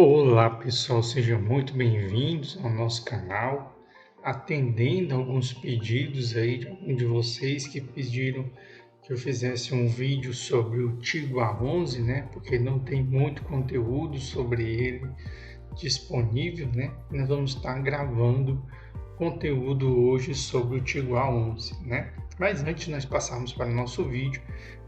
Olá pessoal, sejam muito bem-vindos ao nosso canal. Atendendo alguns pedidos aí de algum de vocês que pediram que eu fizesse um vídeo sobre o Tiguan 11, né? Porque não tem muito conteúdo sobre ele disponível, né? Nós vamos estar gravando conteúdo hoje sobre o Tiguan 11, né? Mas antes de nós passarmos para o nosso vídeo,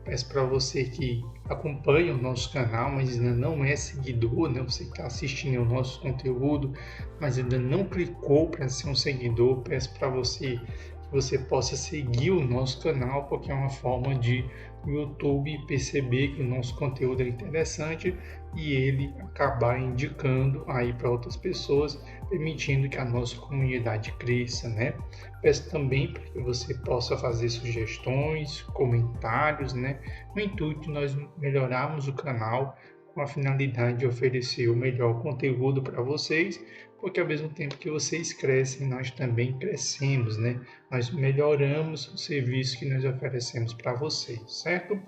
peço para você que acompanha o nosso canal, mas ainda não é seguidor, né? Você que está assistindo o nosso conteúdo, mas ainda não clicou para ser um seguidor, peço para você que você possa seguir o nosso canal, porque é uma forma de o YouTube perceber que o nosso conteúdo é interessante e ele acabar indicando aí para outras pessoas, permitindo que a nossa comunidade cresça, né? Peço também para que você possa fazer sugestões, comentários, né? No intuito de nós melhorarmos o canal com a finalidade de oferecer o melhor conteúdo para vocês, porque ao mesmo tempo que vocês crescem, nós também crescemos, né? Nós melhoramos o serviço que nós oferecemos para vocês, certo?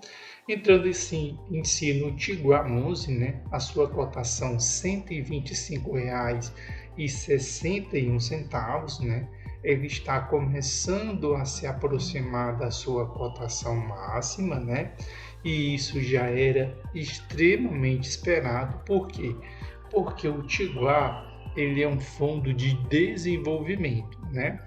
Entrando assim, em si no Tiguan 11, né? A sua cotação R$ 125,61, né? Ele está começando a se aproximar da sua cotação máxima, né? E isso já era extremamente esperado. Por quê? Porque o Tiguan ele é um fundo de desenvolvimento, né?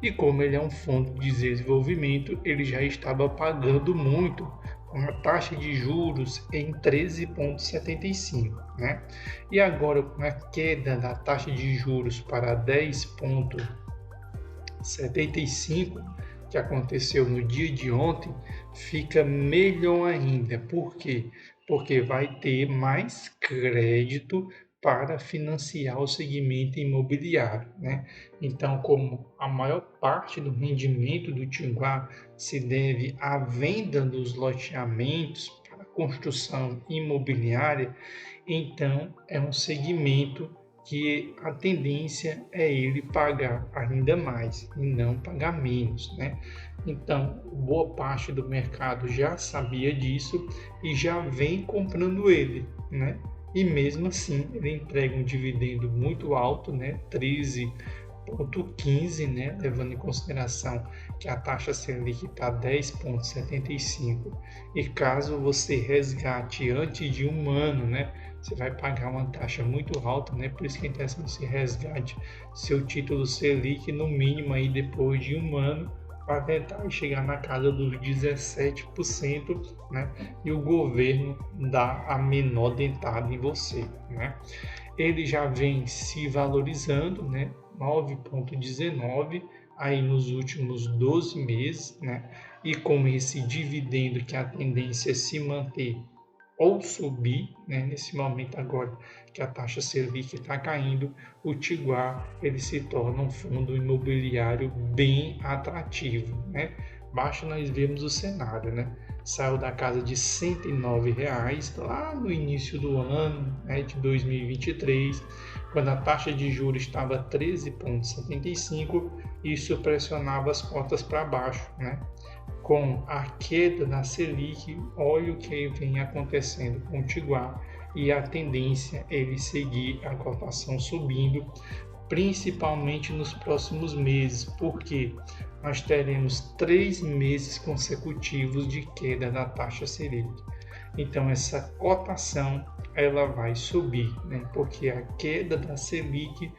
E como ele é um fundo de desenvolvimento, ele já estava pagando muito, com a taxa de juros em 13,75, né? E agora com a queda da taxa de juros para 10,75, que aconteceu no dia de ontem, fica melhor ainda. Por quê? Porque vai ter mais crédito para financiar o segmento imobiliário, né? Então, como a maior parte do rendimento do Tiguan se deve à venda dos loteamentos para construção imobiliária, então é um segmento que a tendência é ele pagar ainda mais e não pagar menos, né? Então, boa parte do mercado já sabia disso e já vem comprando ele, né? E mesmo assim, ele entrega um dividendo muito alto, né? 13,15, né? Levando em consideração que a taxa Selic está 10,75. E caso você resgate antes de um ano, né? Você vai pagar uma taxa muito alta, né? Por isso que é interessante você resgate seu título Selic no mínimo aí depois de um ano, para tentar chegar na casa dos 17%, né? E o governo dá a menor dentada em você, né? Ele já vem se valorizando, né? 9,19 aí nos últimos 12 meses, né? E com esse dividendo que a tendência é se manter ou subir, né? Nesse momento agora que a taxa Selic está caindo, o Tiguan ele se torna um fundo imobiliário bem atrativo, né? Basta nós vermos o cenário, né? Saiu da casa de R$ 109 lá no início do ano, né, de 2023, quando a taxa de juros estava 13,75, isso pressionava as cotas para baixo, né? Com a queda da Selic, olha o que vem acontecendo com o Tiguan e a tendência é ele seguir a cotação subindo, principalmente nos próximos meses, porque nós teremos 3 meses consecutivos de queda da taxa Selic. Então essa cotação ela vai subir, né? Porque a queda da Selic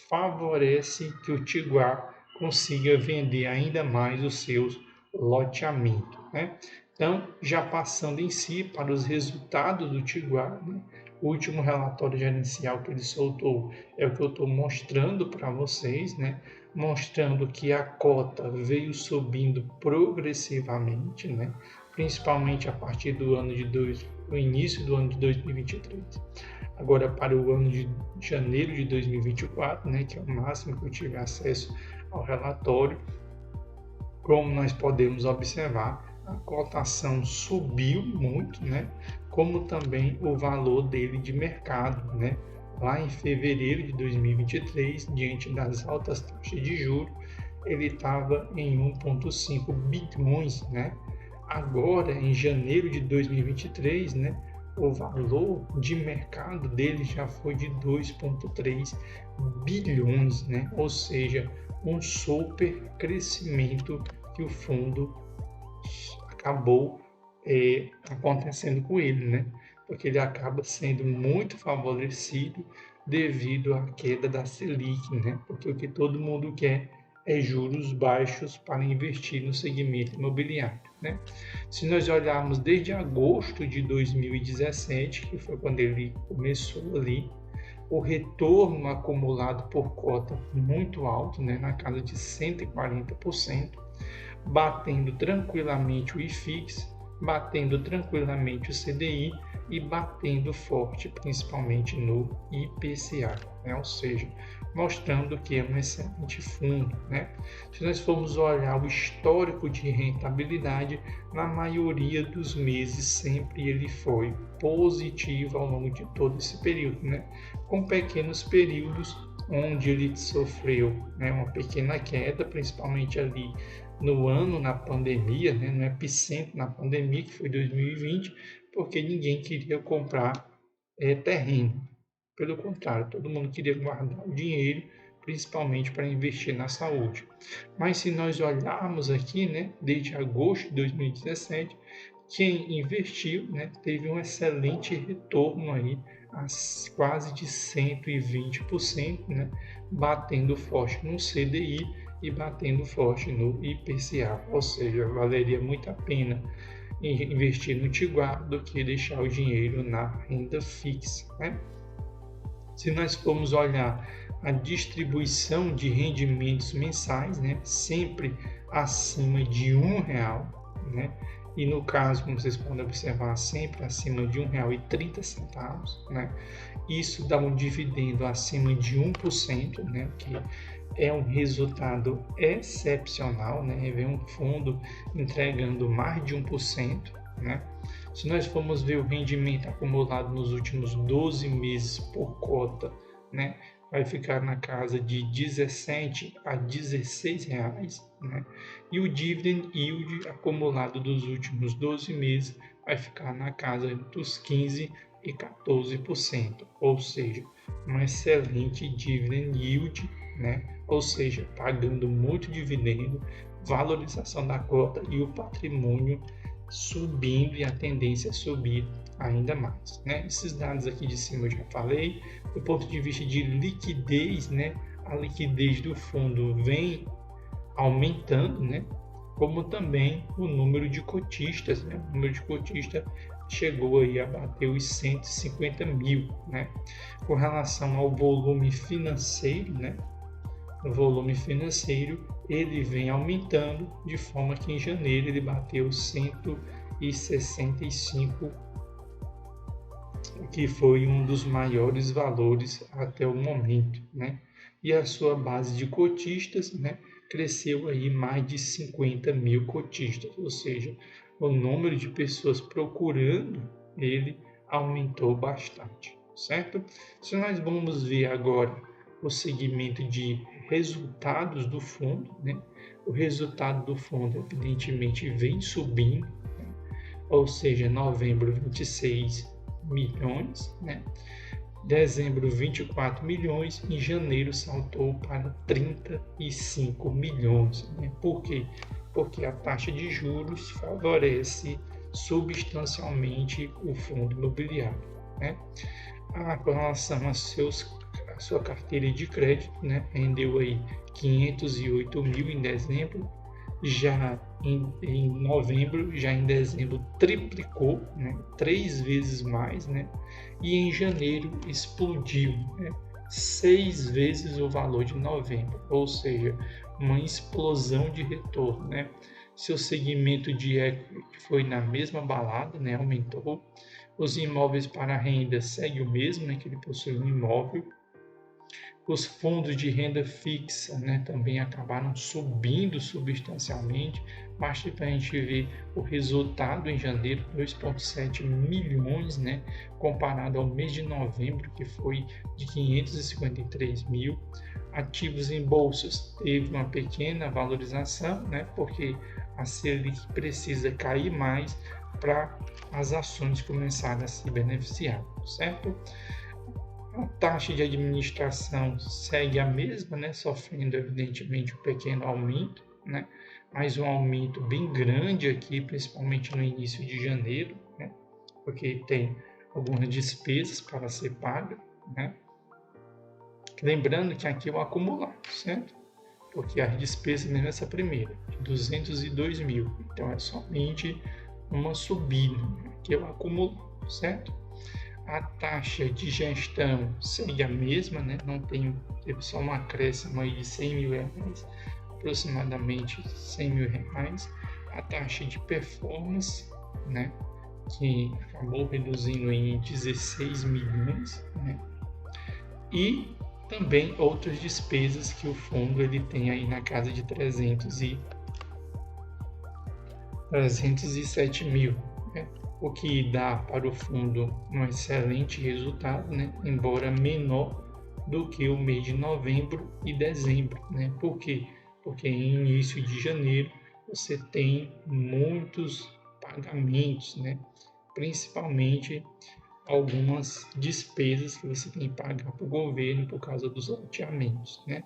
favorece que o Tiguan consiga vender ainda mais os seus loteamento, né? Então, já passando em si para os resultados do Tiguan, né? O último relatório gerencial que ele soltou é o que eu estou mostrando para vocês, né? Mostrando que a cota veio subindo progressivamente, né? Principalmente a partir do início do ano de 2023. Agora para o ano de janeiro de 2024, né? Que é o máximo que eu tive acesso ao relatório. Como nós podemos observar, a cotação subiu muito, né? Como também o valor dele de mercado, né? Lá em fevereiro de 2023, diante das altas taxas de juros, ele estava em 1,5 bilhões, né? Agora, em janeiro de 2023, né? o valor de mercado dele já foi de 2,3 bilhões, né? Ou seja, um super crescimento que o fundo acabou acontecendo com ele, né? Porque ele acaba sendo muito favorecido devido à queda da Selic, né? Porque o que todo mundo quer é juros baixos para investir no segmento imobiliário, né? Se nós olharmos desde agosto de 2017, que foi quando ele começou ali, o retorno acumulado por cota muito alto, né, na casa de 140%, batendo tranquilamente o IFIX, batendo tranquilamente o CDI e batendo forte, principalmente no IPCA, né? Ou seja, mostrando que é um excelente fundo, né? Se nós formos olhar o histórico de rentabilidade, na maioria dos meses sempre ele foi positivo ao longo de todo esse período, né? Com pequenos períodos onde ele sofreu, né, uma pequena queda, principalmente ali no ano, na pandemia, né, no epicentro na pandemia, que foi 2020, porque ninguém queria comprar terreno. Pelo contrário, todo mundo queria guardar o dinheiro, principalmente para investir na saúde. Mas se nós olharmos aqui, né, desde agosto de 2017, quem investiu, né, teve um excelente retorno aí, quase de 120%, né, batendo forte no CDI e batendo forte no IPCA, ou seja, valeria muito a pena investir no Tiguar do que deixar o dinheiro na renda fixa, né? Se nós formos olhar a distribuição de rendimentos mensais, né, sempre acima de R$ 1, né? E no caso, como vocês podem observar, sempre acima de R$ 1,30, né? Isso dá um dividendo acima de 1%, né? Que é um resultado excepcional, né? Ver um fundo entregando mais de 1%, né? Se nós formos ver o rendimento acumulado nos últimos 12 meses por cota, né, vai ficar na casa de 17 a 16 reais, né? E o dividend yield acumulado dos últimos 12 meses vai ficar na casa dos 15 e 14%, ou seja, um excelente dividend yield, né? Ou seja, pagando muito dividendo, valorização da cota e o patrimônio subindo e a tendência é subir ainda mais, né? Esses dados aqui de cima eu já falei. Do ponto de vista de liquidez, né? A liquidez do fundo vem aumentando, né? Como também o número de cotistas, né? O número de cotistas chegou aí a bater os 150 mil, né? Com relação ao volume financeiro, né? O volume financeiro ele vem aumentando, de forma que em janeiro ele bateu 165, que foi um dos maiores valores até o momento, né? E a sua base de cotistas, né, cresceu aí mais de 50 mil cotistas, ou seja, o número de pessoas procurando ele aumentou bastante, certo? Se nós vamos ver agora o segmento de resultados do fundo, né? O resultado do fundo, evidentemente, vem subindo, né? Ou seja, novembro 26 milhões, né? Dezembro 24 milhões, em janeiro saltou para 35 milhões. Né? Por quê? Porque a taxa de juros favorece substancialmente o fundo imobiliário, né? Com relação a sua carteira de crédito, né, rendeu aí 508 mil em dezembro, já em novembro, já em dezembro triplicou, né, 3 vezes mais, né, e em janeiro explodiu, né, 6 vezes o valor de novembro, ou seja, uma explosão de retorno, né. Seu segmento de equity foi na mesma balada, né, aumentou. Os imóveis para renda segue o mesmo, né, que ele possui um imóvel. Os fundos de renda fixa, né, também acabaram subindo substancialmente. Basta para a gente ver o resultado em janeiro, 2,7 milhões, né, comparado ao mês de novembro, que foi de 553 mil. Ativos em bolsas teve uma pequena valorização, né, porque a Selic precisa cair mais para as ações começarem a se beneficiar, certo? A taxa de administração segue a mesma, né, sofrendo evidentemente um pequeno aumento, né, mas um aumento bem grande aqui, principalmente no início de janeiro, né, porque tem algumas despesas para ser paga, né? Lembrando que aqui é o acumulado, certo? Porque as despesas mesmo essa primeira, de 202 mil, então é somente uma subida, que é o acumulado, certo? A taxa de gestão segue a mesma, né? Não teve só um acréscimo aí de 100 mil reais, aproximadamente 100 mil reais. A taxa de performance, né? Que acabou reduzindo em 16 milhões, né? E também outras despesas que o fundo ele tem aí na casa de 307 mil, né? O que dá para o fundo um excelente resultado, né? Embora menor do que o mês de novembro e dezembro, né? Por quê? Porque em início de janeiro você tem muitos pagamentos, né? Principalmente algumas despesas que você tem que pagar para o governo por causa dos loteamentos, né?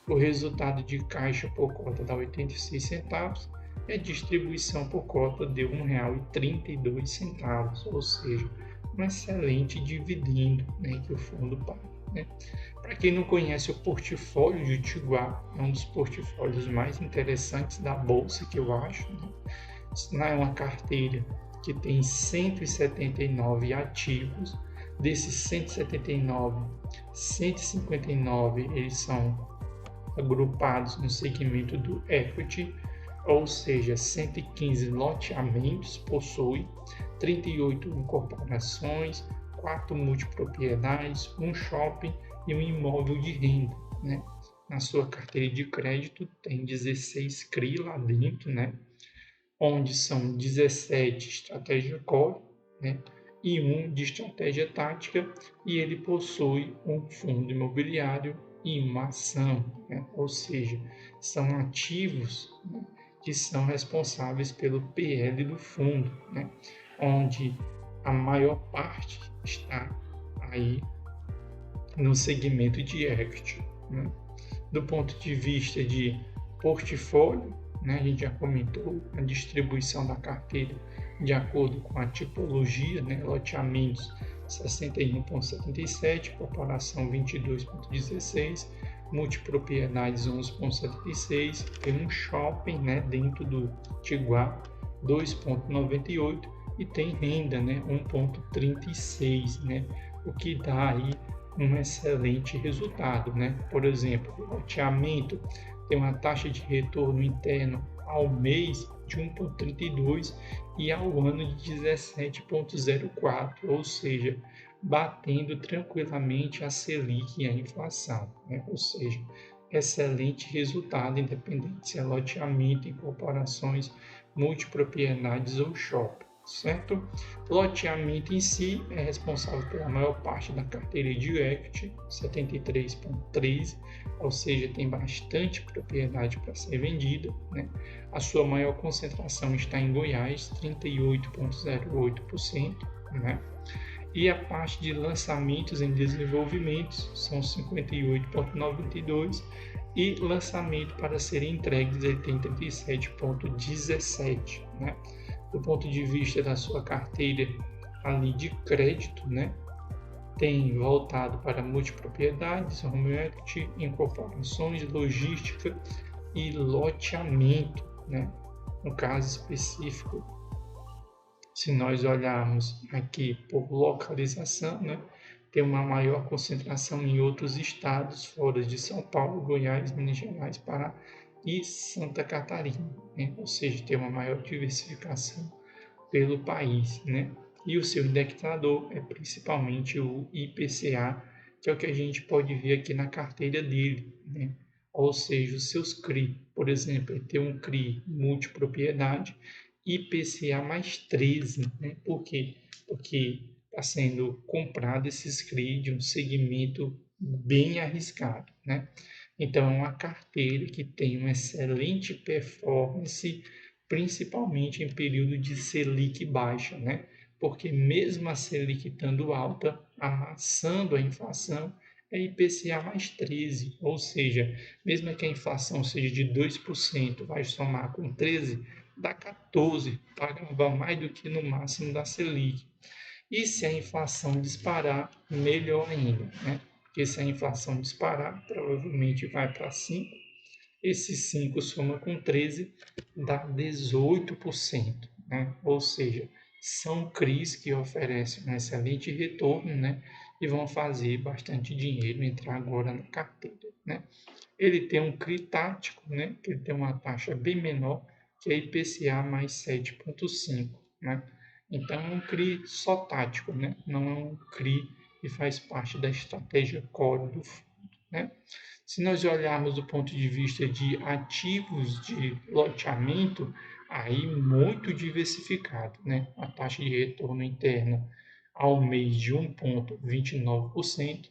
O resultado de caixa por cota dá 86 centavos e a distribuição por cota deu R$ 1,32, ou seja, um excelente dividendo, né, que o fundo paga, né? Para quem não conhece o portfólio de Tiguá, é um dos portfólios mais interessantes da bolsa que eu acho, né? Isso é uma carteira que tem 179 ativos. Desses 179, 159 eles são agrupados no segmento do equity, ou seja, 115 loteamentos possui, 38 incorporações, 4 multipropriedades, um shopping e um imóvel de renda, né? Na sua carteira de crédito tem 16 CRI lá dentro, né? Onde são 17 estratégia core, né? E um de estratégia tática, e ele possui um fundo imobiliário e uma ação, né? Ou seja, são ativos, né, que são responsáveis pelo PL do fundo, né? Onde a maior parte está aí no segmento de equity, né? Do ponto de vista de portfólio, né, a gente já comentou a distribuição da carteira de acordo com a tipologia, né, loteamentos 61,77, corporação 22,16, multipropriedades 11,76, tem um shopping, né, dentro do Tiguá 2,98 e tem renda, né, 1,36, né, o que dá aí um excelente resultado, né? Por exemplo, o loteamento tem uma taxa de retorno interno ao mês de 1,32 e ao ano de 17,04, ou seja, batendo tranquilamente a Selic e a inflação, né? Ou seja, excelente resultado, independente se é loteamento, incorporações, multipropriedades ou shopping, certo? Loteamento em si é responsável pela maior parte da carteira de equity, 73,13, ou seja, tem bastante propriedade para ser vendida, né? A sua maior concentração está em Goiás, 38,08%, né? E a parte de lançamentos em desenvolvimento são 58,92 e lançamento para serem entregues ele tem 37,17, né? Do ponto de vista da sua carteira ali de crédito, né? Tem voltado para multipropriedades, home equity, incorporações, logística e loteamento, né? No caso específico, se nós olharmos aqui por localização, né? Tem uma maior concentração em outros estados fora de São Paulo, Goiás, Minas Gerais, Pará e Santa Catarina, né? Ou seja, tem uma maior diversificação pelo país, né? E o seu indexador é principalmente o IPCA, que é o que a gente pode ver aqui na carteira dele, né? Ou seja, os seus CRI, por exemplo, ele tem um CRI multipropriedade, IPCA mais 13, né? Por quê? Porque está sendo comprado esses CRI de um segmento bem arriscado, né? Então, é uma carteira que tem uma excelente performance principalmente em período de Selic baixa, né? Porque mesmo a Selic estando alta, amassando a inflação, é IPCA mais 13, ou seja, mesmo que a inflação seja de 2%, vai somar com 13, dá 14, pagava mais do que no máximo da Selic. E se a inflação disparar, melhor ainda, né? Porque se a inflação disparar, provavelmente vai para 5. Esse 5 soma com 13, dá 18%, né? Ou seja, são CRIs que oferecem um excelente retorno, né? E vão fazer bastante dinheiro entrar agora na carteira, né? Ele tem um CRI tático, né? Que ele tem uma taxa bem menor, que é IPCA mais 7,5, né? Então é um CRI só tático, né? Não é um CRI que faz parte da estratégia core do fundo, né? Se nós olharmos do ponto de vista de ativos de loteamento, aí muito diversificado, né? A taxa de retorno interna ao mês de 1,29%,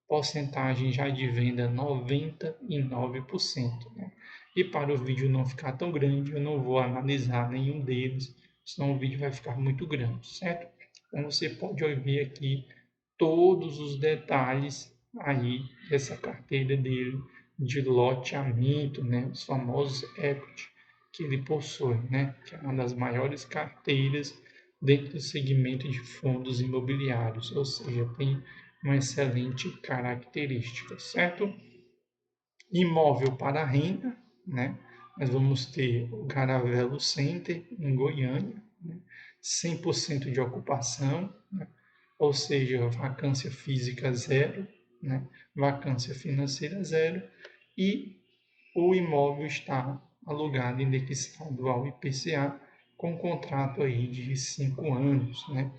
porcentagem já de venda 99%, né? E para o vídeo não ficar tão grande, eu não vou analisar nenhum deles, senão o vídeo vai ficar muito grande, certo? Então você pode ouvir aqui todos os detalhes aí dessa carteira dele de loteamento, né? Os famosos equity que ele possui, né? Que é uma das maiores carteiras dentro do segmento de fundos imobiliários, ou seja, tem uma excelente característica, certo? Imóvel para renda, né? Nós vamos ter o Caravelo Center em Goiânia, né? 100% de ocupação, né? Ou seja, vacância física zero, né? Vacância financeira zero, e o imóvel está alugado indexado ao IPCA com um contrato aí de 5 anos, né?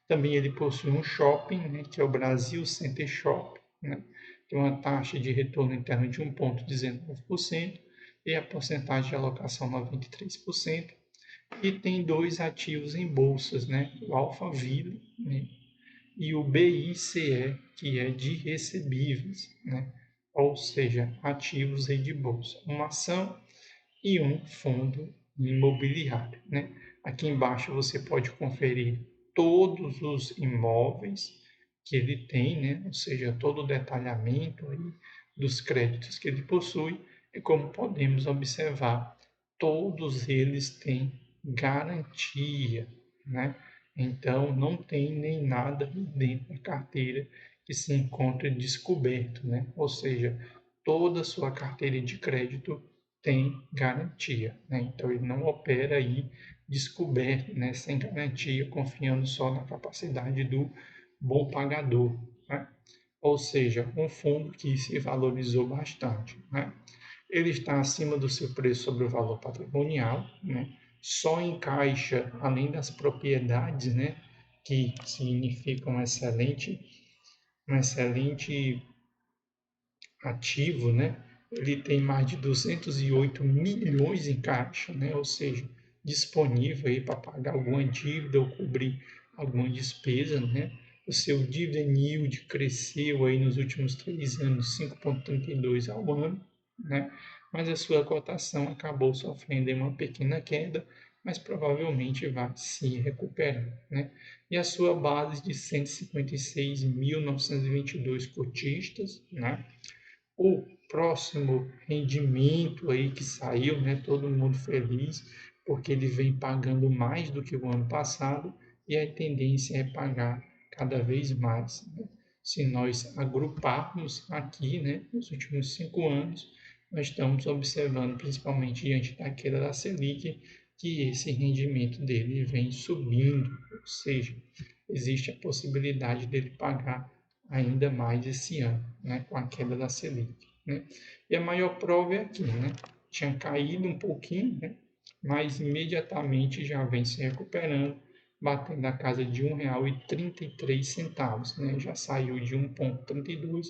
Também ele possui um shopping, né, que é o Brasil Center Shopping, né? Tem uma taxa de retorno interno de 1,19% e a porcentagem de alocação 93%. E tem dois ativos em bolsas, né? O Alphaville, né? E o BICE, que é de recebíveis, né? Ou seja, ativos aí de bolsa. Uma ação e um fundo imobiliário, né? Aqui embaixo você pode conferir todos os imóveis que ele tem, né? Ou seja, todo o detalhamento aí dos créditos que ele possui, e como podemos observar, todos eles têm garantia, né? Então não tem nem nada dentro da carteira que se encontre descoberto, né? Ou seja, toda a sua carteira de crédito tem garantia, né? Então ele não opera aí descoberto, né? Sem garantia, confiando só na capacidade do bom pagador, né? Ou seja, um fundo que se valorizou bastante, né? Ele está acima do seu preço sobre o valor patrimonial, né? Só encaixa, além das propriedades, né? Que significam um excelente ativo, né? Ele tem mais de 208 milhões em caixa, né? Ou seja, disponível aí para pagar alguma dívida ou cobrir alguma despesa, né? O seu dividend yield cresceu aí nos últimos 3 anos 5,32 ao ano, né? Mas a sua cotação acabou sofrendo uma pequena queda, mas provavelmente vai se recuperar, né? E a sua base de 156.922 cotistas, né? O próximo rendimento aí que saiu, né? Todo mundo feliz, porque ele vem pagando mais do que o ano passado e a tendência é pagar cada vez mais, né? Se nós agruparmos aqui, né, nos últimos 5 anos, nós estamos observando, principalmente diante da queda da Selic, que esse rendimento dele vem subindo, ou seja, existe a possibilidade dele pagar ainda mais esse ano, né, com a queda da Selic, né? E a maior prova é aqui, né? Tinha caído um pouquinho, né? Mas imediatamente já vem se recuperando, batendo na casa de R$ 1,33, né? Já saiu de 1,32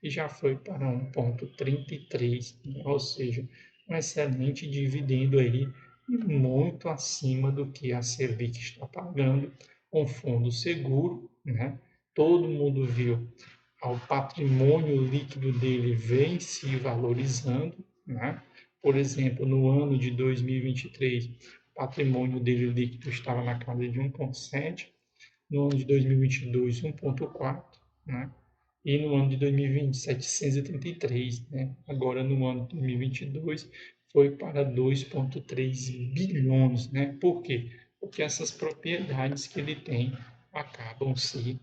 e já foi para 1,33, né? Ou seja, um excelente dividendo aí e muito acima do que a Selic está pagando, um fundo seguro, né? Todo mundo viu, o patrimônio líquido dele vem se valorizando, né? Por exemplo, no ano de 2023, patrimônio dele líquido estava na casa de 1,7, no ano de 2022, 1,4, né? E no ano de 2020, 733, né? Agora, no ano de 2022, foi para 2,3 bilhões, né? Por quê? Porque essas propriedades que ele tem acabam se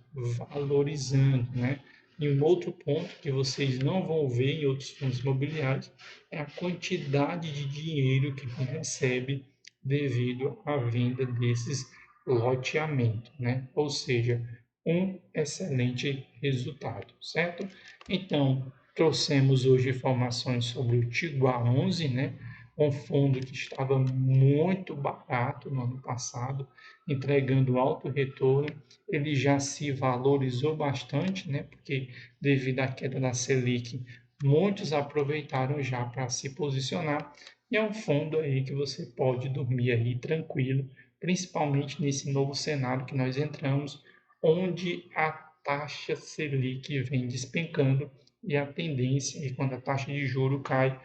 valorizando, né? E um outro ponto que vocês não vão ver em outros fundos imobiliários é a quantidade de dinheiro que ele recebe devido à venda desses loteamentos, né? Ou seja, um excelente resultado, certo? Então, trouxemos hoje informações sobre o Tiguá 11, né? Um fundo que estava muito barato no ano passado, entregando alto retorno. Ele já se valorizou bastante, né? Porque devido à queda da Selic, muitos aproveitaram já para se posicionar. E é um fundo aí que você pode dormir aí tranquilo, principalmente nesse novo cenário que nós entramos, onde a taxa Selic vem despencando e a tendência, e quando a taxa de juro cai,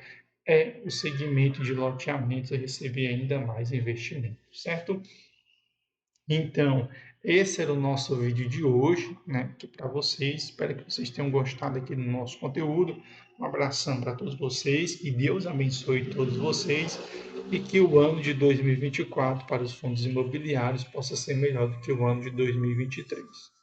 é o segmento de loteamentos a receber ainda mais investimento, certo? Então, esse era o nosso vídeo de hoje, né, aqui para vocês. Espero que vocês tenham gostado aqui do nosso conteúdo. Um abração para todos vocês, que Deus abençoe todos vocês e que o ano de 2024 para os fundos imobiliários possa ser melhor do que o ano de 2023.